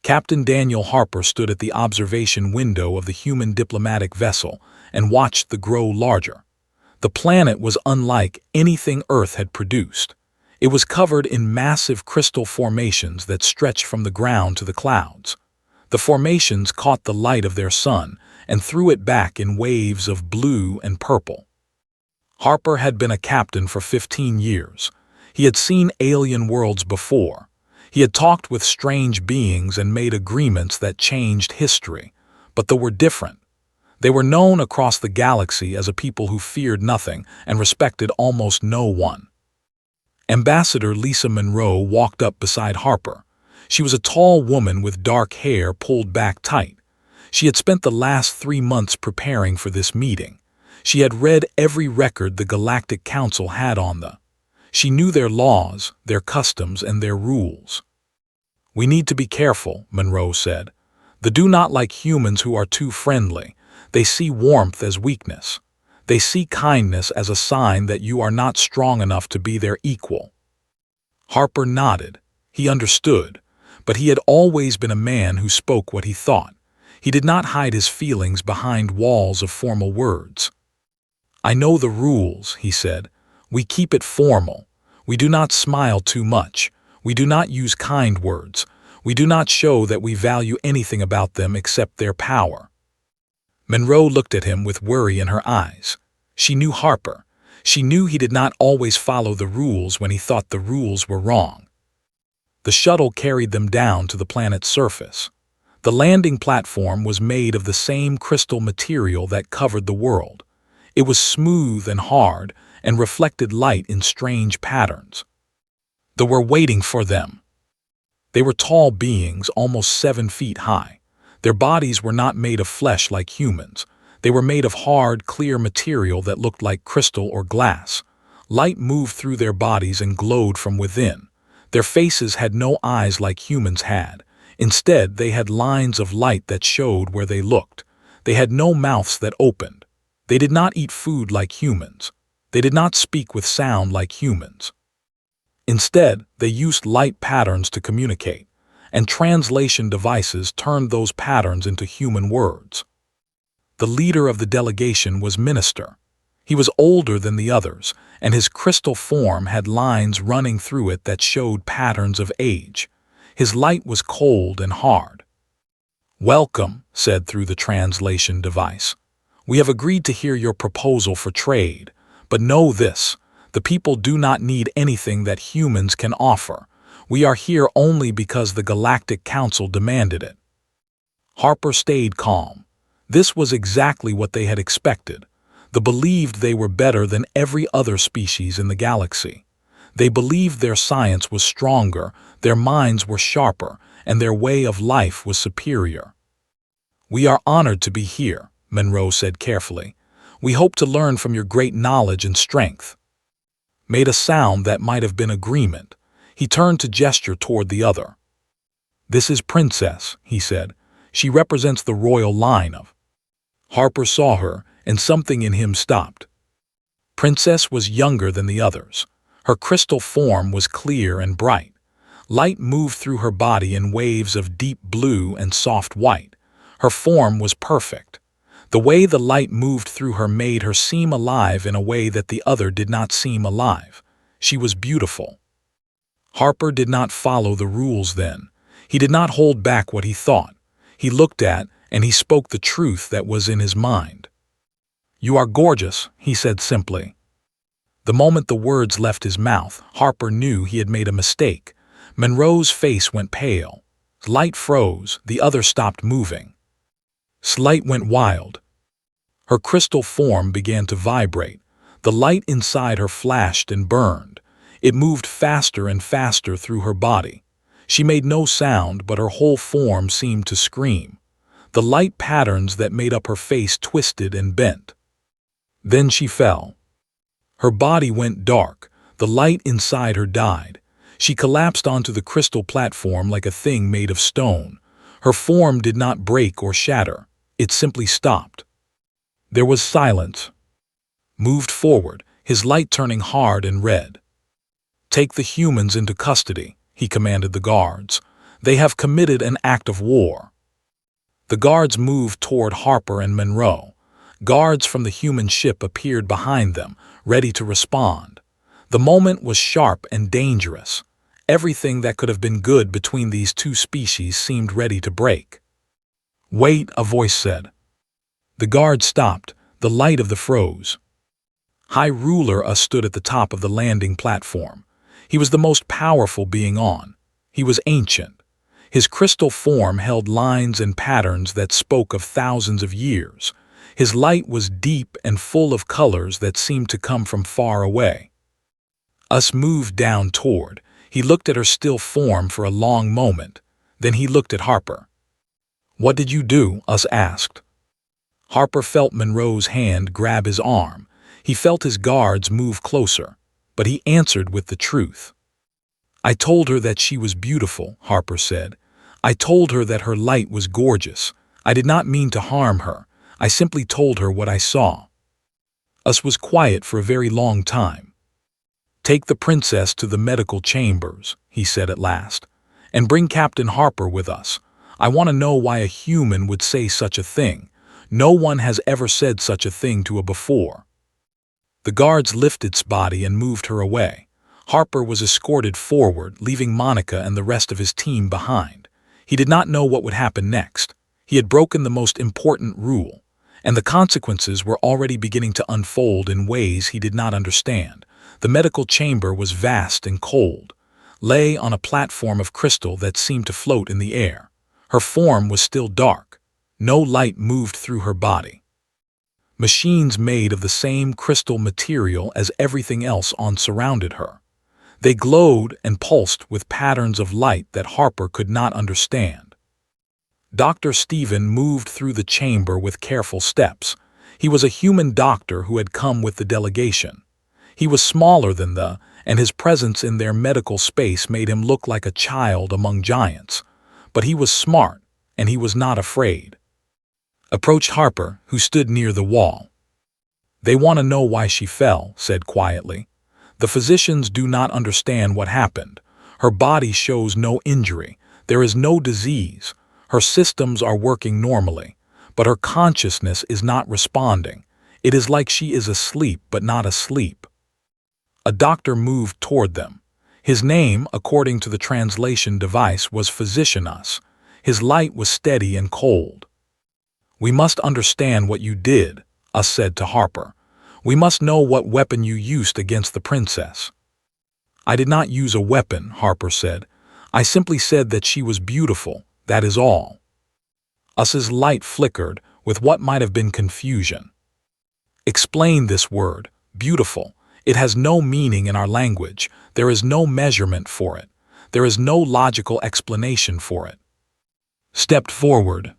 Captain Daniel Harper stood at the observation window of the human diplomatic vessel and watched the grow larger. The planet was unlike anything Earth had produced. It was covered in massive crystal formations that stretched from the ground to the clouds. The formations caught the light of their sun and threw it back in waves of blue and purple. Harper had been a captain for 15 years. He had seen alien worlds before. He had talked with strange beings and made agreements that changed history, but they were different. They were known across the galaxy as a people who feared nothing and respected almost no one. Ambassador Lisa Monroe walked up beside Harper. She was a tall woman with dark hair pulled back tight. She had spent the last 3 months preparing for this meeting. She had read every record the Galactic Council had on them. She knew their laws, their customs, and their rules. "We need to be careful," Monroe said. "They do not like humans who are too friendly. They see warmth as weakness. They see kindness as a sign that you are not strong enough to be their equal." Harper nodded. He understood, but he had always been a man who spoke what he thought. He did not hide his feelings behind walls of formal words. "I know the rules," he said. "We keep it formal. We do not smile too much. We do not use kind words. We do not show that we value anything about them except their power." Monroe looked at him with worry in her eyes. She knew Harper. She knew he did not always follow the rules when he thought the rules were wrong. The shuttle carried them down to the planet's surface. The landing platform was made of the same crystal material that covered the world. It was smooth and hard and reflected light in strange patterns. They were waiting for them. They were tall beings, almost 7 feet high. Their bodies were not made of flesh like humans. They were made of hard, clear material that looked like crystal or glass. Light moved through their bodies and glowed from within. Their faces had no eyes like humans had. Instead, they had lines of light that showed where they looked. They had no mouths that opened. They did not eat food like humans. They did not speak with sound like humans. Instead, they used light patterns to communicate, and translation devices turned those patterns into human words. The leader of the delegation was Minister. He was older than the others, and his crystal form had lines running through it that showed patterns of age. His light was cold and hard. "Welcome," said through the translation device. "We have agreed to hear your proposal for trade, but know this, the people do not need anything that humans can offer. We are here only because the Galactic Council demanded it." Harper stayed calm. This was exactly what they had expected. They believed they were better than every other species in the galaxy. They believed their science was stronger, their minds were sharper, and their way of life was superior. "We are honored to be here," Monroe said carefully. "We hope to learn from your great knowledge and strength." Made a sound that might have been agreement. He turned to gesture toward the other. "This is Princess," he said. "She represents the royal line of—" Harper saw her, and something in him stopped. Princess was younger than the others. Her crystal form was clear and bright. Light moved through her body in waves of deep blue and soft white. Her form was perfect. The way the light moved through her made her seem alive in a way that the other did not seem alive. She was beautiful. Harper did not follow the rules then. He did not hold back what he thought. He looked at and he spoke the truth that was in his mind. "You are gorgeous," he said simply. The moment the words left his mouth, Harper knew he had made a mistake. Monroe's face went pale. Light froze, the other stopped moving. Light went wild. Her crystal form began to vibrate. The light inside her flashed and burned. It moved faster and faster through her body. She made no sound, but her whole form seemed to scream. The light patterns that made up her face twisted and bent. Then she fell. Her body went dark. The light inside her died. She collapsed onto the crystal platform like a thing made of stone. Her form did not break or shatter. It simply stopped. There was silence. Moved forward, his light turning hard and red. "Take the humans into custody," he commanded the guards. They have committed an act of war. The guards moved toward Harper and Monroe. Guards from the human ship appeared behind them, ready to respond. The moment was sharp and dangerous. Everything that could have been good between these two species seemed ready to break. "Wait," a voice said. The guard stopped. The light of the froze. High Ruler stood at the top of the landing platform. He was the most powerful being on. He was ancient. His crystal form held lines and patterns that spoke of thousands of years. His light was deep and full of colors that seemed to come from far away. Us moved down toward. He looked at her still form for a long moment. Then he looked at Harper. "What did you do?" Us asked. Harper felt Monroe's hand grab his arm. He felt his guards move closer, but he answered with the truth. "I told her that she was beautiful," Harper said. "I told her that her light was gorgeous. I did not mean to harm her. I simply told her what I saw." Us was quiet for a very long time. "Take the princess to the medical chambers," he said at last, "and bring Captain Harper with us. I want to know why a human would say such a thing. No one has ever said such a thing to her before." The guards lifted Spotty and moved her away. Harper was escorted forward, leaving Monica and the rest of his team behind. He did not know what would happen next. He had broken the most important rule, and the consequences were already beginning to unfold in ways he did not understand. The medical chamber was vast and cold, lay on a platform of crystal that seemed to float in the air. Her form was still dark. No light moved through her body. Machines made of the same crystal material as everything else on surrounded her. They glowed and pulsed with patterns of light that Harper could not understand. Dr. Stephen moved through the chamber with careful steps. He was a human doctor who had come with the delegation. He was smaller than and his presence in their medical space made him look like a child among giants. But he was smart, and he was not afraid. Approached Harper, who stood near the wall. "They want to know why she fell," said quietly. "The physicians do not understand what happened. Her body shows no injury. There is no disease. Her systems are working normally, but her consciousness is not responding. It is like she is asleep but not asleep." A doctor moved toward them. His name, according to the translation device, was Physicianus. His light was steady and cold. "We must understand what you did," Us said to Harper. "We must know what weapon you used against the princess." "I did not use a weapon," Harper said. "I simply said that she was beautiful, that is all." Us's light flickered with what might have been confusion. "Explain this word, beautiful. It has no meaning in our language. There is no measurement for it. There is no logical explanation for it." Stepped forward.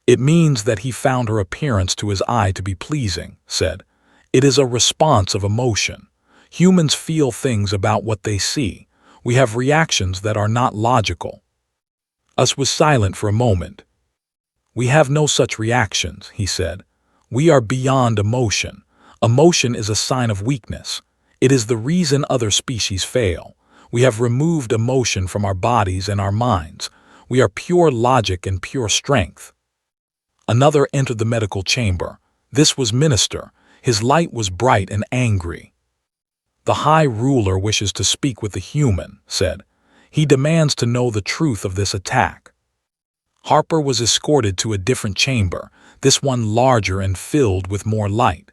"It means that he found her appearance to his eye to be pleasing," said. "It is a response of emotion. Humans feel things about what they see. We have reactions that are not logical." Us was silent for a moment. "We have no such reactions," he said. "We are beyond emotion. Emotion is a sign of weakness. It is the reason other species fail. We have removed emotion from our bodies and our minds. We are pure logic and pure strength." Another entered the medical chamber. This was Minister. His light was bright and angry. "The High Ruler wishes to speak with the human," said. "He demands to know the truth of this attack." Harper was escorted to a different chamber, this one larger and filled with more light.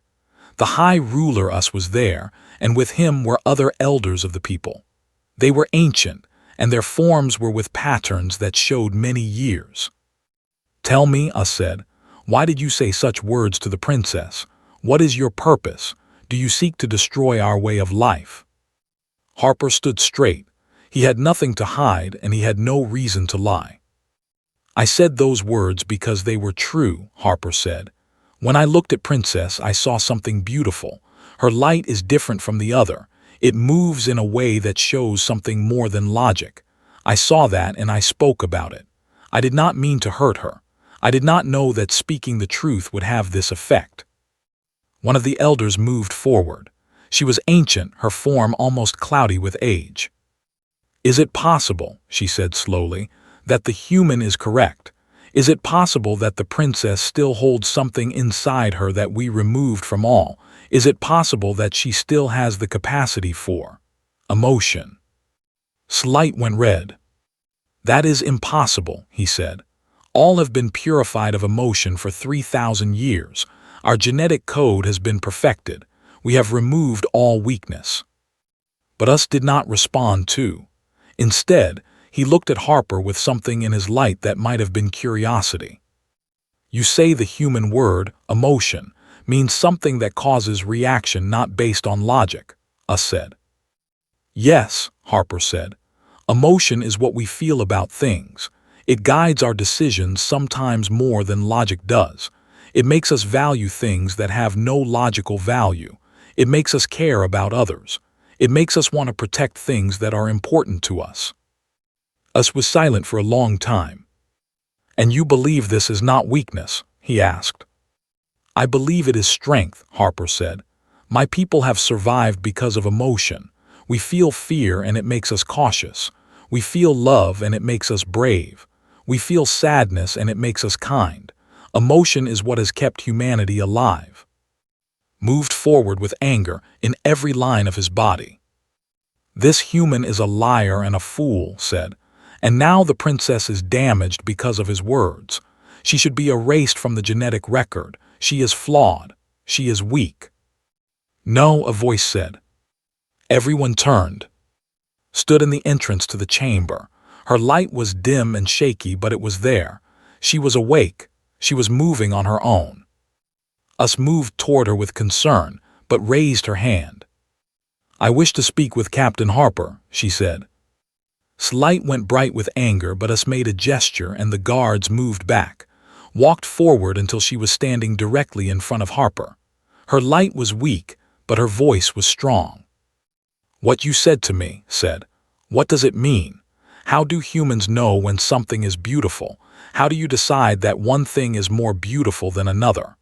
The High Ruler was there, and with him were other elders of the people. They were ancient, and their forms were with patterns that showed many years. "Tell me," said, "why did you say such words to the princess? What is your purpose? Do you seek to destroy our way of life?" Harper stood straight. He had nothing to hide, and he had no reason to lie. "I said those words because they were true," Harper said. "When I looked at Princess, I saw something beautiful. Her light is different from the other. It moves in a way that shows something more than logic. I saw that and I spoke about it. I did not mean to hurt her. I did not know that speaking the truth would have this effect." One of the elders moved forward. She was ancient, her form almost cloudy with age. "Is it possible," she said slowly, that the human is correct? Is it possible that the princess still holds something inside her that we removed from all? Is it possible that she still has the capacity for emotion? Slight went red. That is impossible, he said. All have been purified of emotion for 3,000 years. Our genetic code has been perfected. We have removed all weakness. But us did not respond too. Instead, he looked at Harper with something in his light that might have been curiosity. You say the human word, emotion, means something that causes reaction not based on logic, Us said. Yes, Harper said. Emotion is what we feel about things. It guides our decisions sometimes more than logic does. It makes us value things that have no logical value. It makes us care about others. It makes us want to protect things that are important to us. Us was silent for a long time. And you believe this is not weakness? He asked. I believe it is strength, Harper said. My people have survived because of emotion. We feel fear and it makes us cautious. We feel love and it makes us brave. We feel sadness and it makes us kind. Emotion is what has kept humanity alive. Moved forward with anger in every line of his body. This human is a liar and a fool, said. And now the princess is damaged because of his words. She should be erased from the genetic record. She is flawed. She is weak. No, a voice said. Everyone turned. Stood in the entrance to the chamber. Her light was dim and shaky, but it was there. She was awake. She was moving on her own. Us moved toward her with concern, but raised her hand. I wish to speak with Captain Harper, she said. Slight went bright with anger, but Us made a gesture and the guards moved back, walked forward until she was standing directly in front of Harper. Her light was weak, but her voice was strong. What you said to me, said. What does it mean? How do humans know when something is beautiful? How do you decide that one thing is more beautiful than another?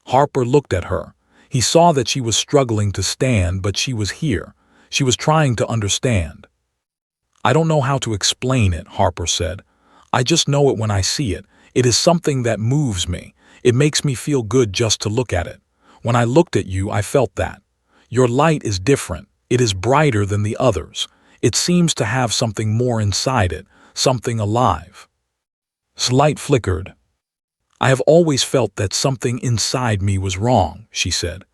Harper looked at her. He saw that she was struggling to stand, but she was here. She was trying to understand. I don't know how to explain it, Harper said. I just know it when I see it. It is something that moves me. It makes me feel good just to look at it. When I looked at you, I felt that. Your light is different. It is brighter than the others. It seems to have something more inside it, something alive. Slight flickered. I have always felt that something inside me was wrong, she said.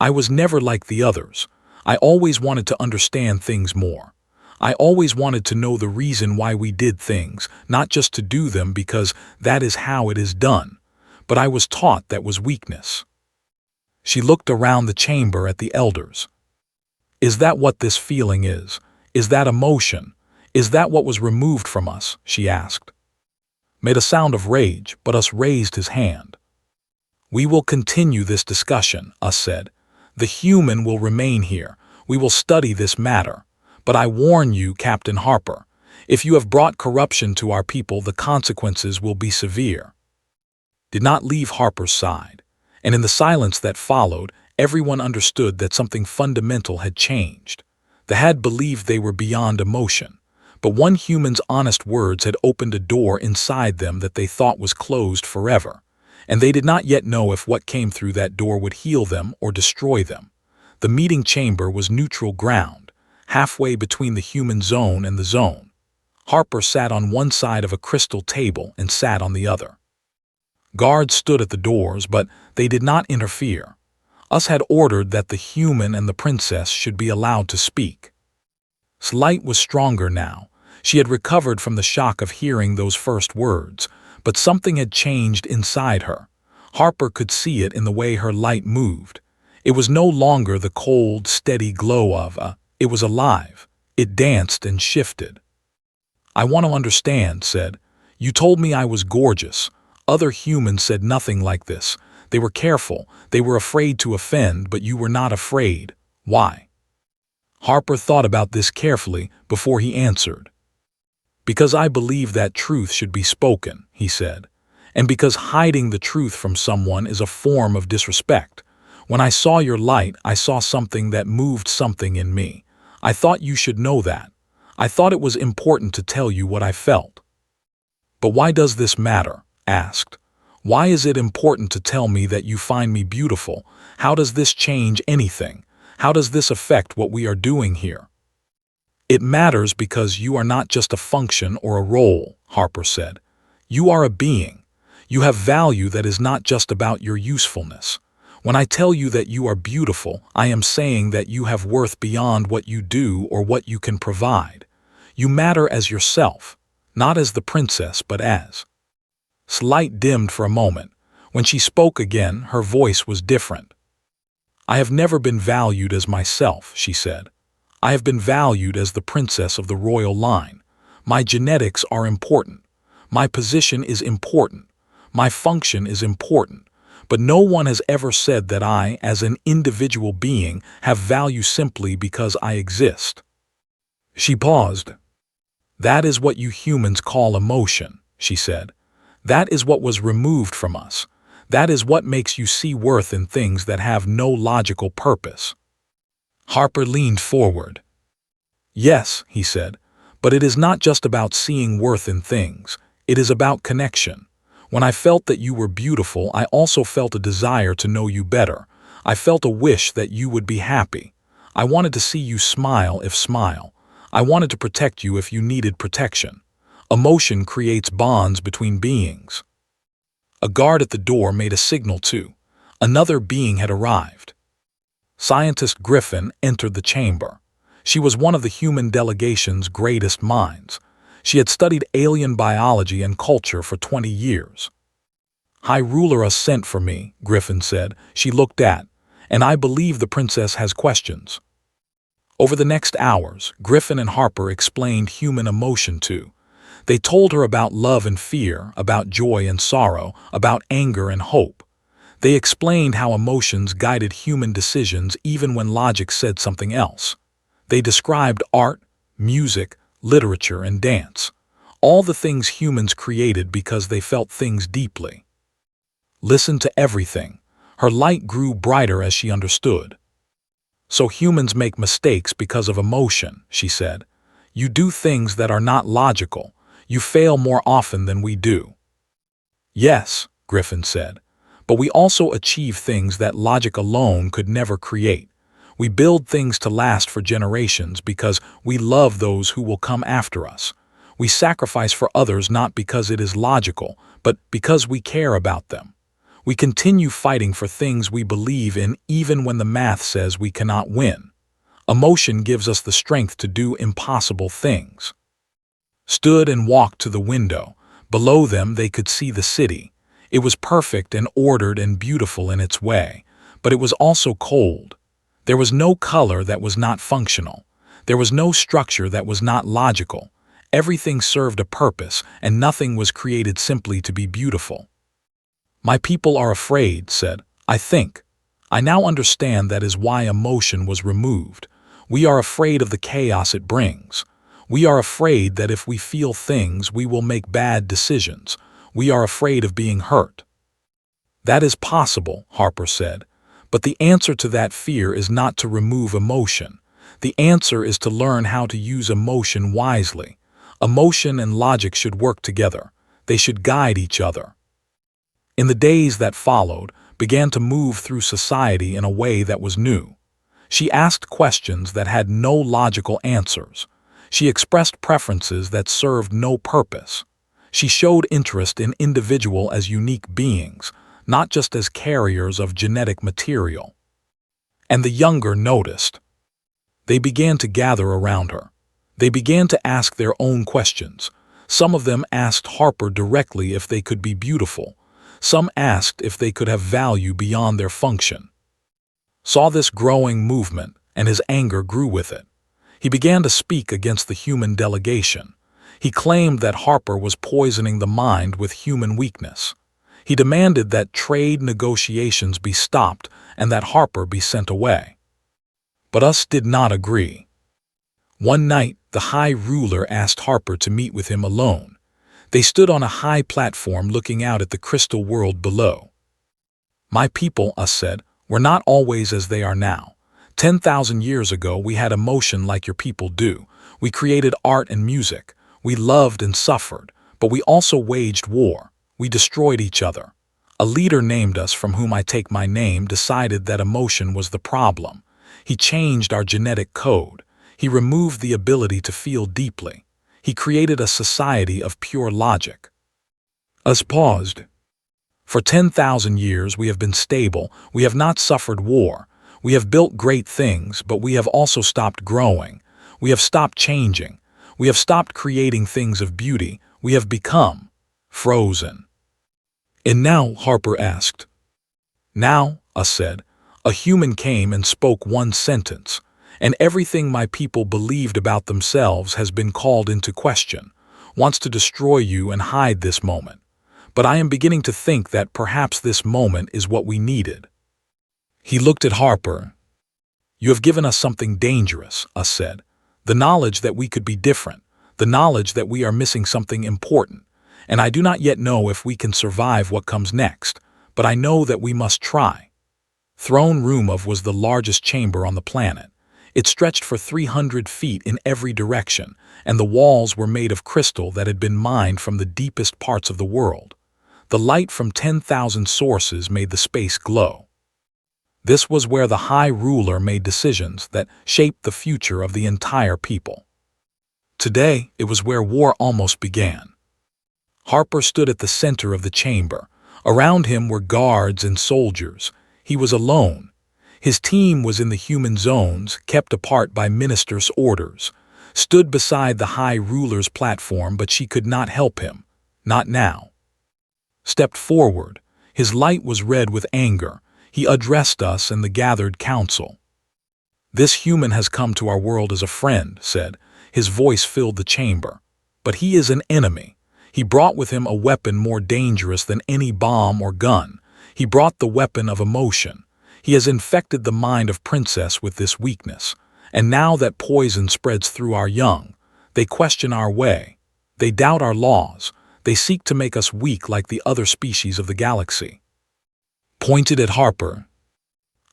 I was never like the others. I always wanted to understand things more. I always wanted to know the reason why we did things, not just to do them because that is how it is done. But I was taught that was weakness. She looked around the chamber at the elders. Is that what this feeling is? Is that emotion? Is that what was removed from us? She asked. Made a sound of rage, but Us raised his hand. We will continue this discussion, Us said. The human will remain here. We will study this matter. But I warn you, Captain Harper, if you have brought corruption to our people, the consequences will be severe. Did not leave Harper's side, and in the silence that followed, everyone understood that something fundamental had changed. They had believed they were beyond emotion, but one human's honest words had opened a door inside them that they thought was closed forever, and they did not yet know if what came through that door would heal them or destroy them. The meeting chamber was neutral ground, halfway between the human zone and the zone. Harper sat on one side of a crystal table and sat on the other. Guards stood at the doors, but they did not interfere. Us had ordered that the human and the princess should be allowed to speak. Slight was stronger now. She had recovered from the shock of hearing those first words, but something had changed inside her. Harper could see it in the way her light moved. It was no longer the cold, steady glow of it was alive. It danced and shifted. I want to understand, said. You told me I was gorgeous. Other humans said nothing like this. They were careful. They were afraid to offend, but you were not afraid. Why? Harper thought about this carefully before he answered. Because I believe that truth should be spoken, he said. And because hiding the truth from someone is a form of disrespect. When I saw your light, I saw something that moved something in me. I thought you should know that. I thought it was important to tell you what I felt. "But why does this matter?" asked. "Why is it important to tell me that you find me beautiful? How does this change anything? How does this affect what we are doing here?" "It matters because you are not just a function or a role," Harper said. "You are a being. You have value that is not just about your usefulness. When I tell you that you are beautiful, I am saying that you have worth beyond what you do or what you can provide. You matter as yourself, not as the princess, but as." Light dimmed for a moment. When she spoke again, her voice was different. "I have never been valued as myself," she said. "I have been valued as the princess of the royal line. My genetics are important. My position is important. My function is important. But no one has ever said that I, as an individual being, have value simply because I exist." She paused. "That is what you humans call emotion," she said. "That is what was removed from us. That is what makes you see worth in things that have no logical purpose." Harper leaned forward. "Yes," he said, "but it is not just about seeing worth in things. It is about connection. When I felt that you were beautiful, I also felt a desire to know you better. I felt a wish that you would be happy. I wanted to see you smile if smile. I wanted to protect you if you needed protection. Emotion creates bonds between beings." A guard at the door made a signal too. Another being had arrived. Scientist Griffin entered the chamber. She was one of the human delegation's greatest minds. She had studied alien biology and culture for 20 years. "High Ruler sent for me," Griffin said. She looked at, "and I believe the princess has questions." Over the next hours, Griffin and Harper explained human emotion to. They told her about love and fear, about joy and sorrow, about anger and hope. They explained how emotions guided human decisions even when logic said something else. They described art, music, literature, and dance, all the things humans created because they felt things deeply. Listen to everything. Her light grew brighter as she understood. "So humans make mistakes because of emotion," she said. "You do things that are not logical. You fail more often than we do." "Yes," Griffin said, "but we also achieve things that logic alone could never create. We build things to last for generations because we love those who will come after us. We sacrifice for others not because it is logical, but because we care about them. We continue fighting for things we believe in even when the math says we cannot win. Emotion gives us the strength to do impossible things." Stood and walked to the window. Below them they could see the city. It was perfect and ordered and beautiful in its way, but it was also cold. There was no color that was not functional. There was no structure that was not logical. Everything served a purpose, and nothing was created simply to be beautiful. "My people are afraid," said, "I think. I now understand that is why emotion was removed. We are afraid of the chaos it brings. We are afraid that if we feel things, we will make bad decisions. We are afraid of being hurt." "That is possible," Harper said, "but the answer to that fear is not to remove emotion. The answer is to learn how to use emotion wisely. Emotion and logic should work together. They should guide each other." In the days that followed, began to move through society in a way that was new. She asked questions that had no logical answers. She expressed preferences that served no purpose. She showed interest in individuals as unique beings, not just as carriers of genetic material. And the younger noticed. They began to gather around her. They began to ask their own questions. Some of them asked Harper directly if they could be beautiful. Some asked if they could have value beyond their function. Saw this growing movement, and his anger grew with it. He began to speak against the human delegation. He claimed that Harper was poisoning the mind with human weakness. He demanded that trade negotiations be stopped and that Harper be sent away. But us did not agree. One night, the High Ruler asked Harper to meet with him alone. They stood on a high platform looking out at the crystal world below. "My people," us said, "were not always as they are now. 10,000 years ago we had emotion like your people do. We created art and music. We loved and suffered. But we also waged war. We destroyed each other. A leader named us, from whom I take my name, decided that emotion was the problem. He changed our genetic code. He removed the ability to feel deeply. He created a society of pure logic. Us paused. For 10,000 years we have been stable. We have not suffered war. We have built great things, but we have also stopped growing. We have stopped changing. We have stopped creating things of beauty. We have become frozen. And now, Harper asked. Now, Us said, a human came and spoke one sentence, and everything my people believed about themselves has been called into question, wants to destroy you and hide this moment. But I am beginning to think that perhaps this moment is what we needed. He looked at Harper. You have given us something dangerous, Us said. The knowledge that we could be different, the knowledge that we are missing something important, and I do not yet know if we can survive what comes next, but I know that we must try. Throne Room of was the largest chamber on the planet. It stretched for 300 feet in every direction, and the walls were made of crystal that had been mined from the deepest parts of the world. The light from 10,000 sources made the space glow. This was where the High Ruler made decisions that shaped the future of the entire people. Today, it was where war almost began. Harper stood at the center of the chamber. Around him were guards and soldiers. He was alone. His team was in the human zones, kept apart by ministers' orders, stood beside the High Ruler's platform, but she could not help him. Not now. Stepped forward. His light was red with anger. He addressed us and the gathered council. This human has come to our world as a friend, said. His voice filled the chamber. But he is an enemy. He brought with him a weapon more dangerous than any bomb or gun. He brought the weapon of emotion. He has infected the mind of Princess with this weakness. And now that poison spreads through our young, they question our way. They doubt our laws. They seek to make us weak like the other species of the galaxy. Pointed at Harper.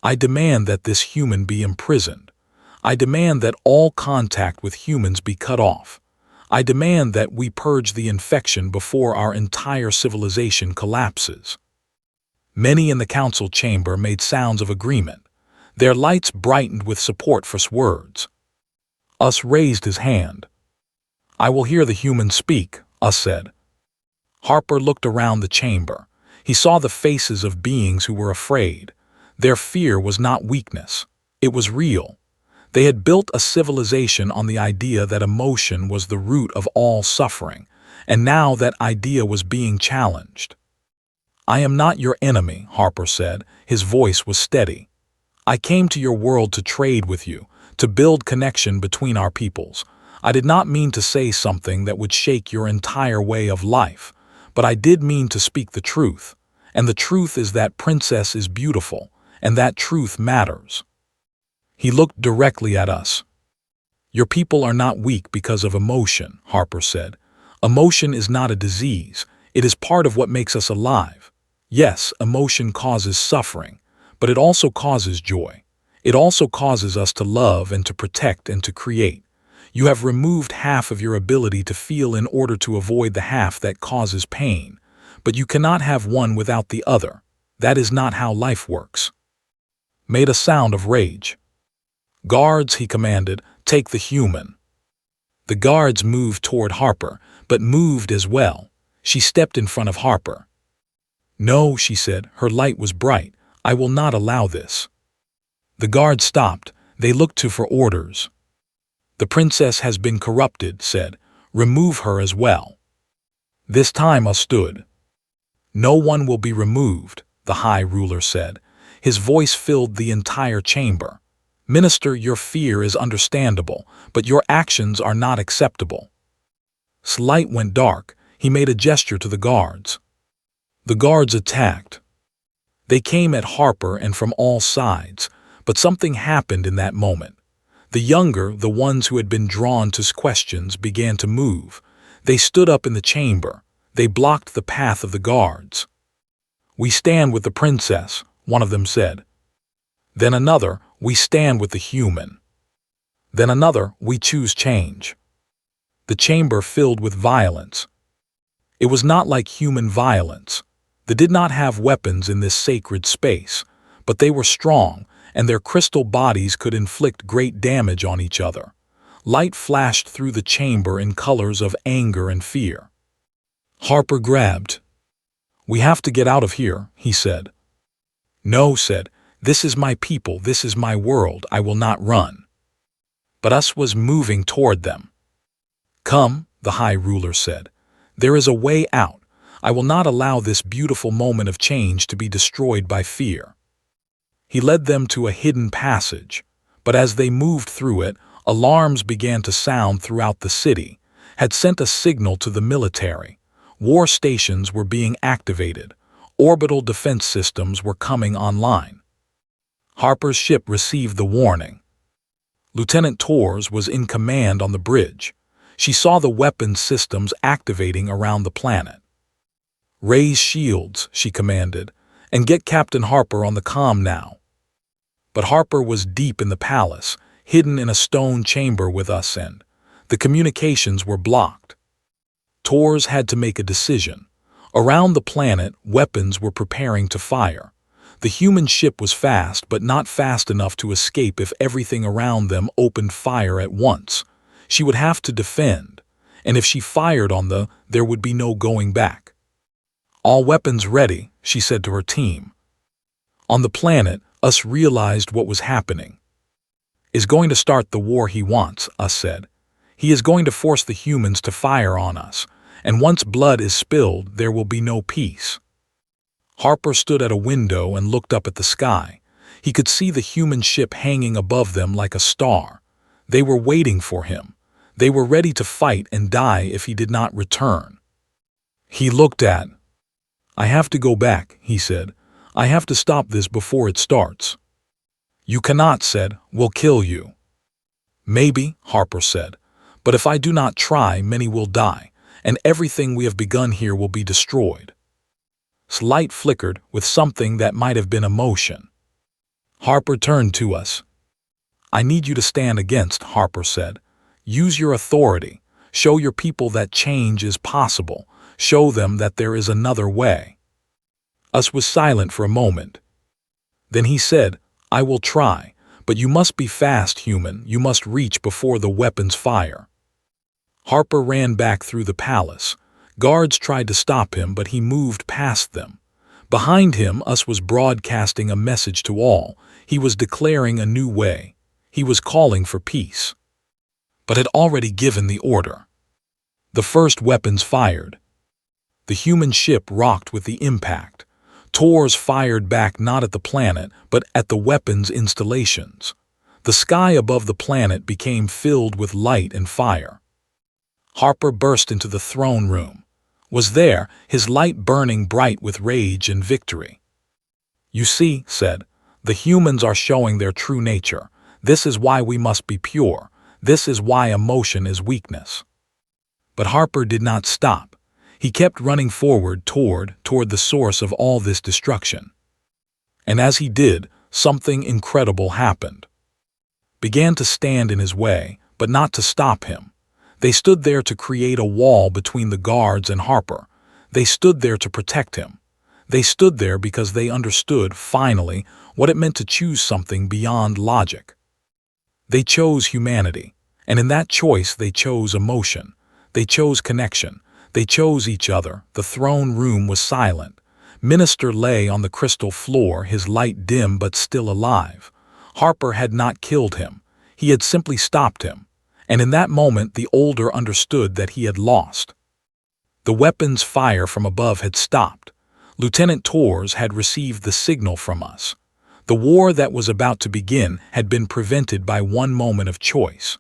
I demand that this human be imprisoned. I demand that all contact with humans be cut off. I demand that we purge the infection before our entire civilization collapses. Many in the council chamber made sounds of agreement. Their lights brightened with support for words. Us raised his hand. I will hear the human speak, Us said. Harper looked around the chamber. He saw the faces of beings who were afraid. Their fear was not weakness. It was real. They had built a civilization on the idea that emotion was the root of all suffering, and now that idea was being challenged. I am not your enemy, Harper said. His voice was steady. I came to your world to trade with you, to build connection between our peoples. I did not mean to say something that would shake your entire way of life, but I did mean to speak the truth, and the truth is that Princess is beautiful, and that truth matters. He looked directly at us. Your people are not weak because of emotion, Harper said. Emotion is not a disease. It is part of what makes us alive. Yes, emotion causes suffering, but it also causes joy. It also causes us to love and to protect and to create. You have removed half of your ability to feel in order to avoid the half that causes pain, but you cannot have one without the other. That is not how life works. Made a sound of rage. Guards, he commanded, take the human. The guards moved toward Harper, but moved as well. She stepped in front of Harper. No, she said, her light was bright. I will not allow this. The guards stopped. They looked for orders. The princess has been corrupted, said. Remove her as well. This time Us stood. No one will be removed, the High Ruler said. His voice filled the entire chamber. Minister, your fear is understandable, but your actions are not acceptable. His light went dark. He made a gesture to the guards. The guards attacked. They came at Harper and from all sides, but something happened in that moment. The younger, the ones who had been drawn to questions, began to move. They stood up in the chamber. They blocked the path of the guards. We stand with the princess, one of them said. Then another, we stand with the human. Then another, we choose change. The chamber filled with violence. It was not like human violence. They did not have weapons in this sacred space, but they were strong, and their crystal bodies could inflict great damage on each other. Light flashed through the chamber in colors of anger and fear. Harper grabbed. "We have to get out of here," he said. "No," said, "this is my people, this is my world, I will not run." But us was moving toward them. "Come," the High Ruler said. "There is a way out. I will not allow this beautiful moment of change to be destroyed by fear." He led them to a hidden passage, but as they moved through it, alarms began to sound throughout the city, had sent a signal to the military. War stations were being activated. Orbital defense systems were coming online. Harper's ship received the warning. Lieutenant Torres was in command on the bridge. She saw the weapons systems activating around the planet. "Raise shields," she commanded, "and get Captain Harper on the comm now." But Harper was deep in the palace, hidden in a stone chamber with us, and the communications were blocked. Torres had to make a decision. Around the planet, weapons were preparing to fire. The human ship was fast, but not fast enough to escape if everything around them opened fire at once. She would have to defend, and if she fired on there would be no going back. "All weapons ready," she said to her team. On the planet, us realized what was happening. "Is going to start the war he wants," us said. "He is going to force the humans to fire on us, and once blood is spilled, there will be no peace." Harper stood at a window and looked up at the sky. He could see the human ship hanging above them like a star. They were waiting for him. They were ready to fight and die if he did not return. He looked at. "I have to go back," he said. "I have to stop this before it starts." "You cannot," said. "We'll kill you." "Maybe," Harper said. "But if I do not try, many will die, and everything we have begun here will be destroyed." Light flickered with something that might have been emotion. Harper turned to us. "I need you to stand against," Harper said. "Use your authority. Show your people that change is possible. Show them that there is another way." Us was silent for a moment. Then he said, "I will try, but you must be fast, human. You must reach before the weapons fire." Harper ran back through the palace. Guards tried to stop him, but he moved past them. Behind him, us was broadcasting a message to all. He was declaring a new way. He was calling for peace, but had already given the order. The first weapons fired. The human ship rocked with the impact. Torres fired back not at the planet, but at the weapons installations. The sky above the planet became filled with light and fire. Harper burst into the throne room. Was there, his light burning bright with rage and victory. "You see," said, "the humans are showing their true nature. This is why we must be pure. This is why emotion is weakness." But Harper did not stop. He kept running forward toward the source of all this destruction. And as he did, something incredible happened. Began to stand in his way, but not to stop him. They stood there to create a wall between the guards and Harper. They stood there to protect him. They stood there because they understood, finally, what it meant to choose something beyond logic. They chose humanity, and in that choice they chose emotion. They chose connection. They chose each other. The throne room was silent. Minister lay on the crystal floor, his light dim but still alive. Harper had not killed him. He had simply stopped him. And in that moment the older understood that he had lost. The weapons fire from above had stopped. Lieutenant Torres had received the signal from us. The war that was about to begin had been prevented by one moment of choice.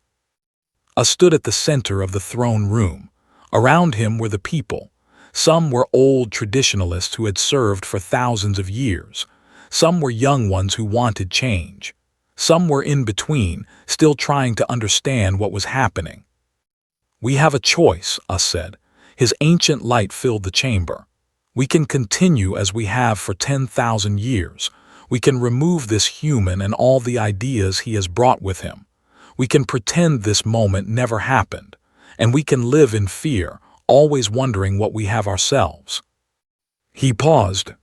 Us stood at the center of the throne room. Around him were the people. Some were old traditionalists who had served for thousands of years. Some were young ones who wanted change. Some were in between, still trying to understand what was happening. "We have a choice," Us said. His ancient light filled the chamber. "We can continue as we have for 10,000 years. We can remove this human and all the ideas he has brought with him. We can pretend this moment never happened. And we can live in fear, always wondering what we have ourselves. He paused.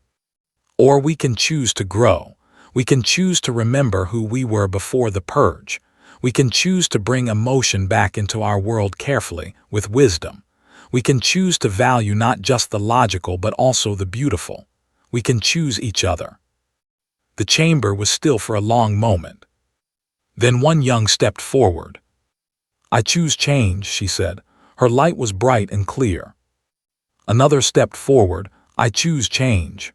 Or we can choose to grow. We can choose to remember who we were before the purge. We can choose to bring emotion back into our world carefully, with wisdom. We can choose to value not just the logical but also the beautiful. We can choose each other. The chamber was still for a long moment. Then one young stepped forward. I choose change, she said. Her light was bright and clear. Another stepped forward. I choose change.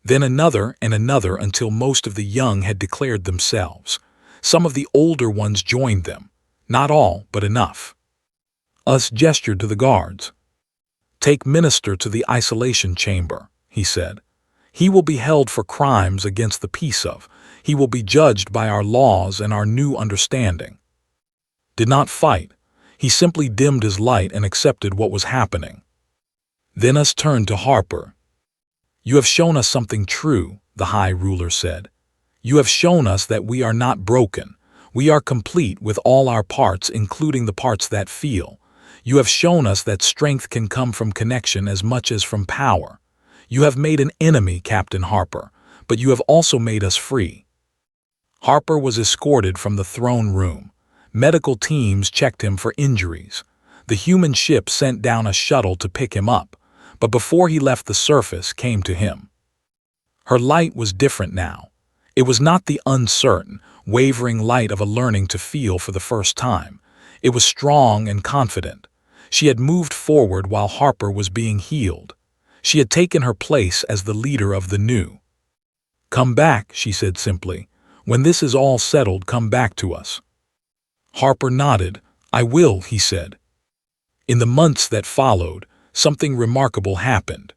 Then another and another until most of the young had declared themselves. Some of the older ones joined them. Not all, but enough. Us gestured to the guards. Take Minister to the isolation chamber, he said. He will be held for crimes against the peace of. He will be judged by our laws and our new understanding. Did not fight. He simply dimmed his light and accepted what was happening. Then us turned to Harper. You have shown us something true, the High Ruler said. You have shown us that we are not broken. We are complete with all our parts, including the parts that feel. You have shown us that strength can come from connection as much as from power. You have made an enemy, Captain Harper, but you have also made us free. Harper was escorted from the throne room. Medical teams checked him for injuries. The human ship sent down a shuttle to pick him up, but before he left the surface came to him. Her light was different now. It was not the uncertain, wavering light of a learning to feel for the first time. It was strong and confident. She had moved forward while Harper was being healed. She had taken her place as the leader of the new. Come back, she said simply. When this is all settled, come back to us. Harper nodded. I will, he said. In the months that followed, something remarkable happened.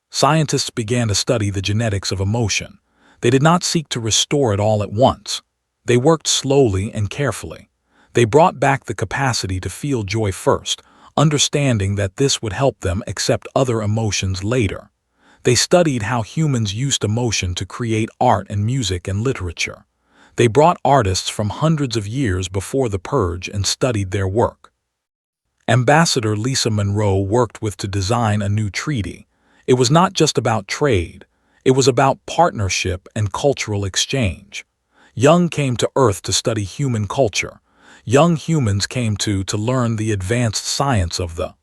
Scientists began to study the genetics of emotion. They did not seek to restore it all at once. They worked slowly and carefully. They brought back the capacity to feel joy first, understanding that this would help them accept other emotions later. They studied how humans used emotion to create art and music and literature. They brought artists from hundreds of years before the purge and studied their work. Ambassador Lisa Monroe worked with to design a new treaty. It was not just about trade. It was about partnership and cultural exchange. Young came to Earth to study human culture. Young humans came to learn the advanced science of the.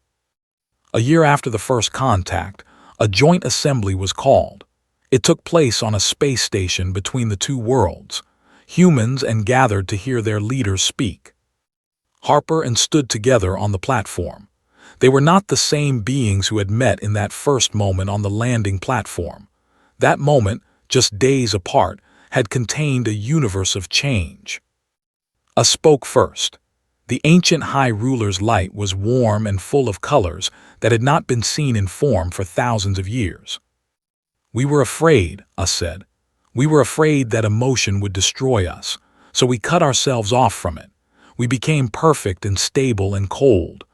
A year after the first contact, a joint assembly was called. It took place on a space station between the two worlds. Humans and gathered to hear their leaders speak. Harper and stood together on the platform. They were not the same beings who had met in that first moment on the landing platform. That moment, just days apart, had contained a universe of change. A spoke first. The ancient High Ruler's light was warm and full of colors that had not been seen in form for thousands of years. We were afraid, us said. We were afraid that emotion would destroy us, so we cut ourselves off from it. We became perfect and stable and cold,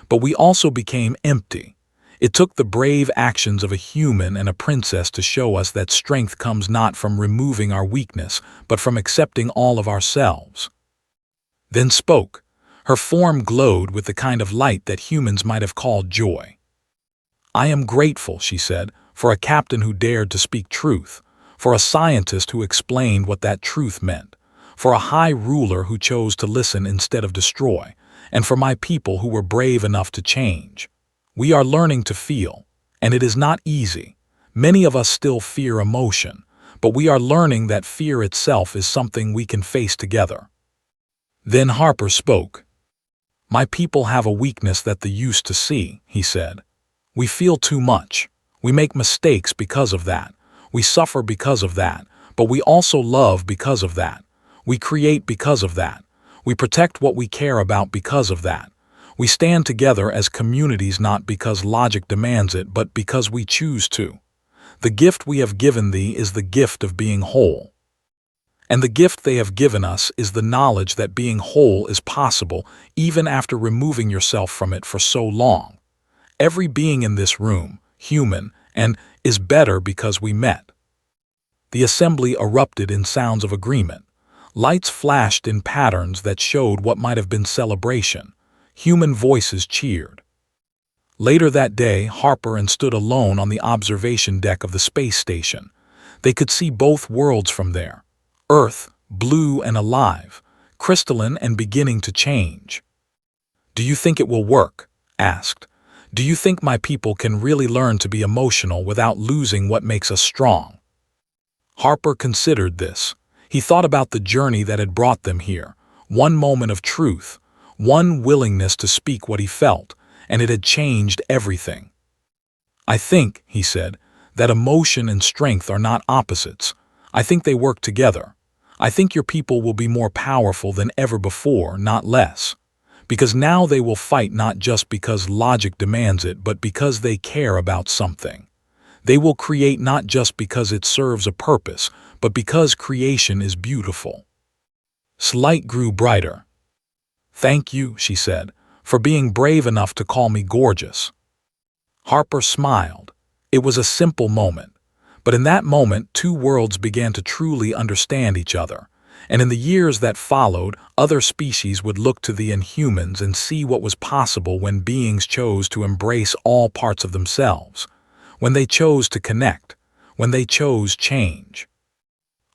but we also became empty. It took the brave actions of a human and a princess to show us that strength comes not from removing our weakness, but from accepting all of ourselves. Then spoke. Her form glowed with the kind of light that humans might have called joy. I am grateful, she said, for a captain who dared to speak truth, for a scientist who explained what that truth meant, for a high ruler who chose to listen instead of destroy, and for my people who were brave enough to change. We are learning to feel, and it is not easy. Many of us still fear emotion, but we are learning that fear itself is something we can face together. Then Harper spoke. My people have a weakness that they used to see, he said. We feel too much. We make mistakes because of that. We suffer because of that, but we also love because of that. We create because of that. We protect what we care about because of that. We stand together as communities not because logic demands it, but because we choose to. The gift we have given thee is the gift of being whole. And the gift they have given us is the knowledge that being whole is possible even after removing yourself from it for so long. Every being in this room, human, and is better because we met. The assembly erupted in sounds of agreement. Lights flashed in patterns that showed what might have been celebration. Human voices cheered. Later that day, Harper and stood alone on the observation deck of the space station. They could see both worlds from there. Earth, blue and alive, crystalline and beginning to change. "Do you think it will work?" asked. "Do you think my people can really learn to be emotional without losing what makes us strong?" Harper considered this. He thought about the journey that had brought them here. One moment of truth, one willingness to speak what he felt, and it had changed everything. "I think," he said, "that emotion and strength are not opposites. I think they work together. I think your people will be more powerful than ever before, not less. Because now they will fight not just because logic demands it, but because they care about something. They will create not just because it serves a purpose, but because creation is beautiful." Light grew brighter. "Thank you," she said, "for being brave enough to call me gorgeous." Harper smiled. It was a simple moment. But in that moment, two worlds began to truly understand each other. And in the years that followed, other species would look to the Inhumans and see what was possible when beings chose to embrace all parts of themselves, when they chose to connect, when they chose change.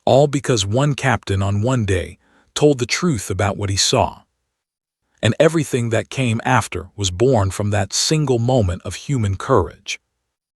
All because one captain on one day told the truth about what he saw. And everything that came after was born from that single moment of human courage.